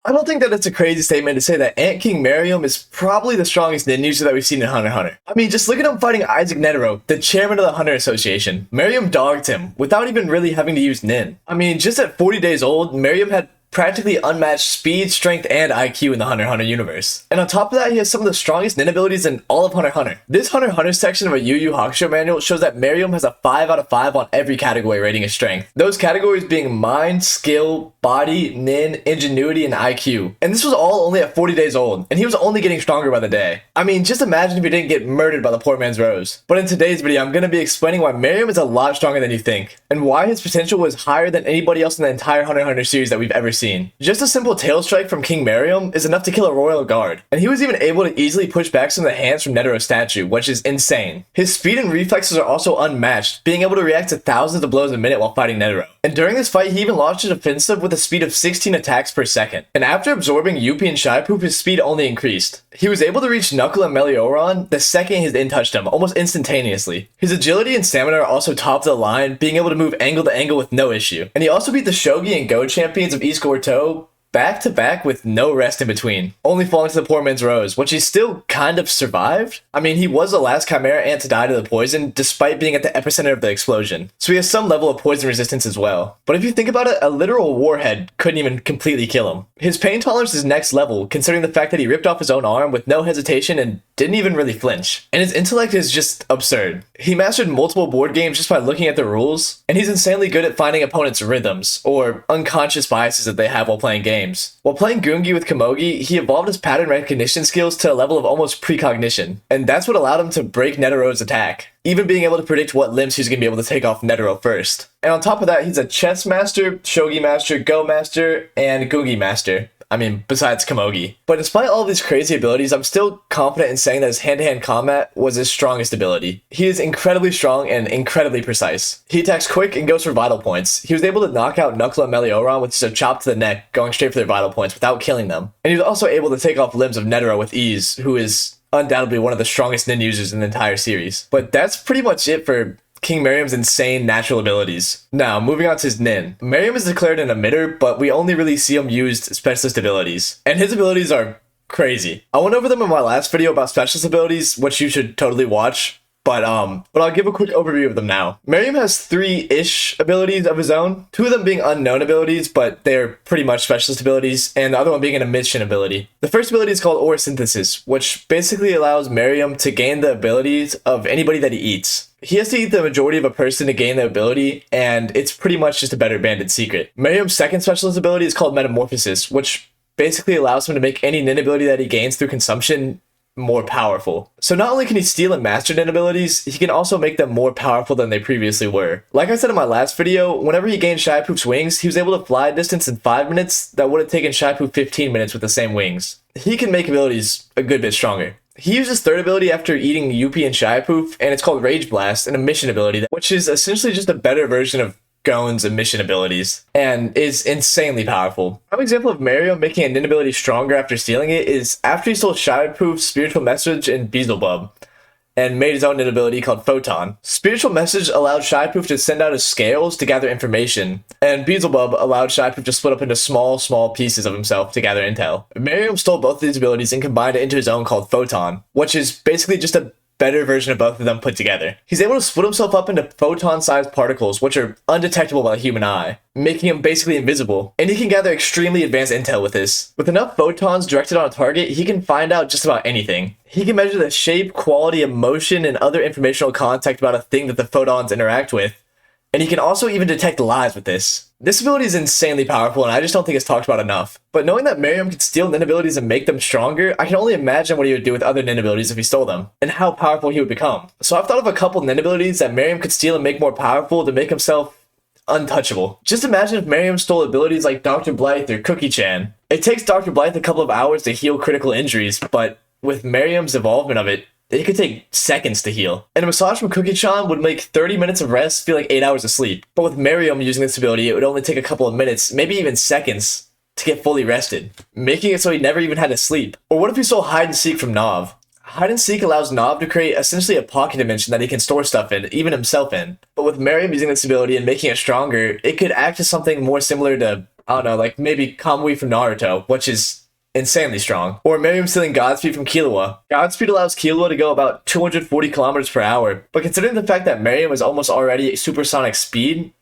I don't think that it's a crazy statement to say that Ant King Miriam is probably the strongest ninja that we've seen in Hunter x Hunter. I mean, just look at him fighting Isaac Netero, the chairman of the Hunter Association. Miriam dogged him without even really having to use Nin. I mean, just at 40 days old, Miriam had practically unmatched speed, strength, and IQ in the Hunter x Hunter universe. And on top of that, he has some of the strongest nin abilities in all of Hunter x Hunter. This Hunter x Hunter section of a Yu Yu Hakusho manual shows that Miriam has a 5 out of 5 on every category rating his strength. Those categories being mind, skill, body, nin, ingenuity, and IQ. And this was all only at 40 days old, and he was only getting stronger by the day. I mean, just imagine if he didn't get murdered by the poor man's Rose. But in today's video, I'm going to be explaining why Miriam is a lot stronger than you think, and why his potential was higher than anybody else in the entire Hunter x Hunter series that we've ever seen. Just a simple tail strike from King Miriam is enough to kill a royal guard, and he was even able to easily push back some of the hands from Netero's statue, which is insane. His speed and reflexes are also unmatched, being able to react to thousands of blows a minute while fighting Netero. And during this fight, he even launched a defensive with a speed of 16 attacks per second. And after absorbing Yuppie and Shipoop, his speed only increased. He was able to reach Knuckle and Melioron the second his in touched him, almost instantaneously. His agility and stamina are also top of the line, being able to move angle to angle with no issue. And he also beat the Shogi and Go champions of East Gorto back to back with no rest in between, only falling to the poor man's Rose, which he still kind of survived. I mean, he was the last Chimera Ant to die to the poison, despite being at the epicenter of the explosion, so he has some level of poison resistance as well. But if you think about it, a literal warhead couldn't even completely kill him. His pain tolerance is next level, considering the fact that he ripped off his own arm with no hesitation and didn't even really flinch. And his intellect is just absurd. He mastered multiple board games just by looking at the rules, and he's insanely good at finding opponents' rhythms, or unconscious biases that they have while playing games. While playing Gungi with Komogi, he evolved his pattern recognition skills to a level of almost precognition, and that's what allowed him to break Netero's attack, even being able to predict what limbs he's going to be able to take off Netero first. And on top of that, he's a chess master, shogi master, go master, and Gungi master. I mean, besides Komogi. But despite all of these crazy abilities, I'm still confident in saying that his hand-to-hand combat was his strongest ability. He is incredibly strong and incredibly precise. He attacks quick and goes for vital points. He was able to knock out Knuckle and Melioron with just a chop to the neck, going straight for their vital points without killing them. And he was also able to take off limbs of Netero with ease, who is undoubtedly one of the strongest nin users in the entire series. But that's pretty much it for King Miriam's insane natural abilities. Now, moving on to his nin. Miriam is declared an emitter, but we only really see him used specialist abilities. And his abilities are crazy. I went over them in my last video about specialist abilities, which you should totally watch. But I'll give a quick overview of them now. Miriam has 3-ish abilities of his own, 2 of them being unknown abilities, but they're pretty much specialist abilities, and the other one being an emission ability. The first ability is called Aura Synthesis, which basically allows Miriam to gain the abilities of anybody that he eats. He has to eat the majority of a person to gain the ability, and it's pretty much just a better banded secret. Miriam's second specialist ability is called Metamorphosis, which basically allows him to make any nin ability that he gains through consumption more powerful. So not only can he steal and master nin abilities, he can also make them more powerful than they previously were. Like I said in my last video, whenever he gained Shipoop's wings, he was able to fly a distance in 5 minutes that would have taken Shipoop 15 minutes with the same wings. He can make abilities a good bit stronger. He uses third ability after eating Yuppie and Shipoop, and it's called Rage Blast, an emission ability, which is essentially just a better version of Gon's emission abilities, and is insanely powerful. One example of Miriam making a nin ability stronger after stealing it is after he stole Shipoop's spiritual message in Beelzebub, and made his own nin ability called Photon. Spiritual message allowed Shipoop to send out his scales to gather information, and Beelzebub allowed Shipoop to split up into small pieces of himself to gather intel. Miriam stole both of these abilities and combined it into his own called Photon, which is basically just a better version of both of them put together. He's able to split himself up into photon-sized particles, which are undetectable by the human eye, making him basically invisible. And he can gather extremely advanced intel with this. With enough photons directed on a target, he can find out just about anything. He can measure the shape, quality, emotion, and other informational context about a thing that the photons interact with. And he can also even detect lies with this. This ability is insanely powerful, and I just don't think it's talked about enough. But knowing that Miriam can steal nin abilities and make them stronger, I can only imagine what he would do with other nin abilities if he stole them, and how powerful he would become. So I've thought of a couple nin abilities that Miriam could steal and make more powerful to make himself untouchable. Just imagine if Miriam stole abilities like Dr. Blythe or Cookie-chan. It takes Dr. Blythe a couple of hours to heal critical injuries, but with Miriam's evolvement of it, it could take seconds to heal. And a massage from Cookie-chan would make 30 minutes of rest feel like 8 hours of sleep. But with Miriam using this ability, it would only take a couple of minutes, maybe even seconds, to get fully rested, making it so he never even had to sleep. Or what if he stole Hide and Seek from Nav? Hide and Seek allows Nav to create essentially a pocket dimension that he can store stuff in, even himself in. But with Miriam using this ability and making it stronger, it could act as something more similar to I don't know, like maybe Kamui from Naruto, which is insanely strong. Or Miriam stealing Godspeed from Killua. Godspeed allows Killua to go about 240 kilometers per hour, but considering the fact that Miriam is almost already supersonic speed,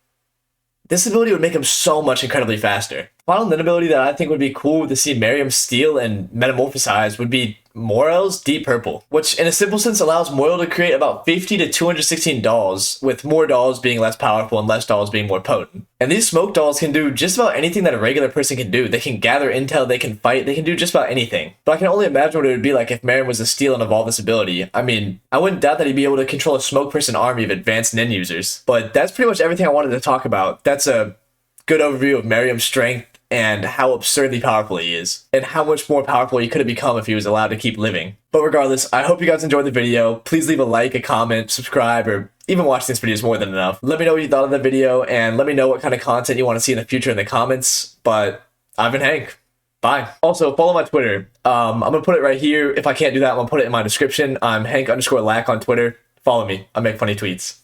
this ability would make him so much incredibly faster. Final Nin ability that I think would be cool to see Miriam steal and metamorphosize would be Morel's Deep Purple, which in a simple sense allows Morel to create about 50 to 216 dolls, with more dolls being less powerful and less dolls being more potent. And these smoke dolls can do just about anything that a regular person can do. They can gather intel, they can fight, they can do just about anything. But I can only imagine what it would be like if Miriam was to steal and evolve this ability. I mean, I wouldn't doubt that he'd be able to control a smoke person army of advanced Nin users. But that's pretty much everything I wanted to talk about. That's a good overview of Miriam's strength and how absurdly powerful he is, and how much more powerful he could have become if he was allowed to keep living. But regardless, I hope you guys enjoyed the video. Please leave a like, a comment, subscribe, or even watch this video is more than enough. Let me know what you thought of the video, and let me know what kind of content you want to see in the future in the comments. But I've been Hank. Bye. Also, follow my Twitter. I'm going to put it right here. If I can't do that, I'm going to put it in my description. I'm Hank_lack on Twitter. Follow me. I make funny tweets.